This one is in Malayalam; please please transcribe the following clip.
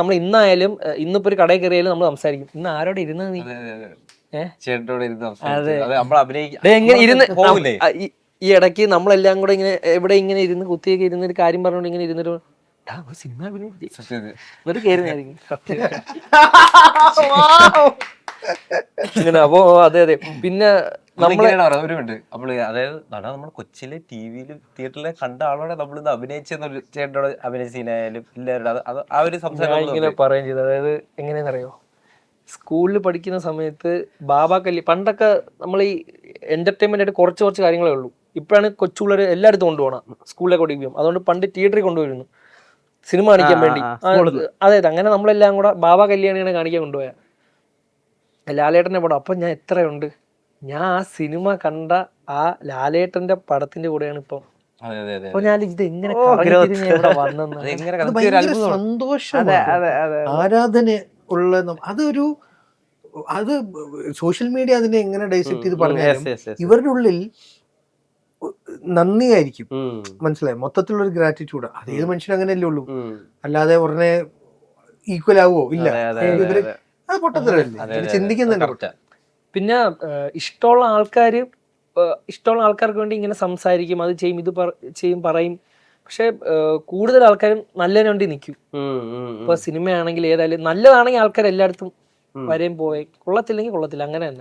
നമ്മൾ ഇന്നായാലും ഇന്നിപ്പോ ഒരു കടയിൽ കയറിയാലും നമ്മൾ സംസാരിക്കും, ഇന്ന് ആരോടെ ഇരുന്നത് നീ, എങ്ങനെ ഇരുന്ന് ഈ ഇടയ്ക്ക് നമ്മളെല്ലാം കൂടെ ഇങ്ങനെ എവിടെ ഇങ്ങനെ ഇരുന്ന് കുത്തിയൊക്കെ ഇരുന്ന് ഒരു കാര്യം പറഞ്ഞോണ്ട് ഇങ്ങനെ ഇരുന്നിട്ട് സിനിമ എന്നിട്ട് കയറുന്നതായിരിക്കും ഇങ്ങനെ. അപ്പൊ അതെ അതെ. പിന്നെ നമ്മള് അതായത് നമ്മൾ കൊച്ചിയിലെ ടിവിയില് തിയേറ്ററിലെ കണ്ട ആളോടെ നമ്മളിന്ന് അഭിനയിച്ചെന്നൊരു ചേട്ടനോട് അഭിനയിച്ചതിനായാലും എല്ലാവരുടെ ആ ഒരു സംസാരം ഇങ്ങനെ പറയുകയും ചെയ്തു. അതായത് എങ്ങനെയാണെന്നറിയോ, സ്കൂളിൽ പഠിക്കുന്ന സമയത്ത് ബാബാ കല്യാൺ, പണ്ടൊക്കെ നമ്മൾ ഈ എന്റർടൈൻമെന്റ് ആയിട്ട് കുറച്ച് കാര്യങ്ങളേ ഉള്ളൂ. ഇപ്പോഴാണ് കൊച്ചുപിള്ളേർ എല്ലായിടത്തും കൊണ്ടുപോകണം, സ്കൂളിലേക്ക് പഠിക്കും. അതുകൊണ്ട് പണ്ട് തിയേറ്ററിൽ കൊണ്ടുപോയിരുന്നു സിനിമ കാണിക്കാൻ വേണ്ടി. അതെ, അങ്ങനെ നമ്മളെല്ലാം കൂടെ ബാബാ കല്യാണിയാണ് കാണിക്കാൻ കൊണ്ടുപോയ ലാലേട്ടന്റെ പടം. അപ്പൊ ഞാൻ എത്രയുണ്ട്, ഞാൻ ആ സിനിമ കണ്ട ആ ലാലേട്ടന്റെ പടത്തിന്റെ കൂടെയാണ് ഇപ്പം. അപ്പൊ ഞാൻ ഇത് എങ്ങനെ സന്തോഷം, ആരാധന ഉള്ള അതൊരു അത് സോഷ്യൽ മീഡിയ അതിനെ എങ്ങനെ ഡൈസെക്ട് ചെയ്ത് പറഞ്ഞാലും ഇവരുടെ ഉള്ളിൽ നന്ദിയായിരിക്കും. മനസ്സിലായി, മൊത്തത്തിലുള്ള ഒരു ഗ്രാറ്റിറ്റ്യൂഡ്. അത് ഏത് മനുഷ്യനും അങ്ങനെയല്ലേ ഉള്ളൂ, അല്ലാതെ ഉടനെ ഈക്വൽ ആവുമോ ഇല്ല. ഇവര് അത് പൊട്ടത്തരല്ലേ, ചിന്തിക്കുന്നുണ്ട്. പിന്നെ ഇഷ്ടമുള്ള ആൾക്കാർക്ക് വേണ്ടി ഇങ്ങനെ സംസാരിക്കും, അത് ചെയ്യും, ഇത് ചെയ്യും, പറയും. പക്ഷെ കൂടുതൽ ആൾക്കാരും നല്ലതിനു വേണ്ടി നിൽക്കും. ഇപ്പൊ സിനിമയാണെങ്കിൽ ഏതായാലും നല്ലതാണെങ്കിൽ ആൾക്കാർ എല്ലായിടത്തും വരെയും പോയി, കൊള്ളത്തില്ലെങ്കിൽ കൊള്ളത്തില്ല, അങ്ങനെ തന്നെ.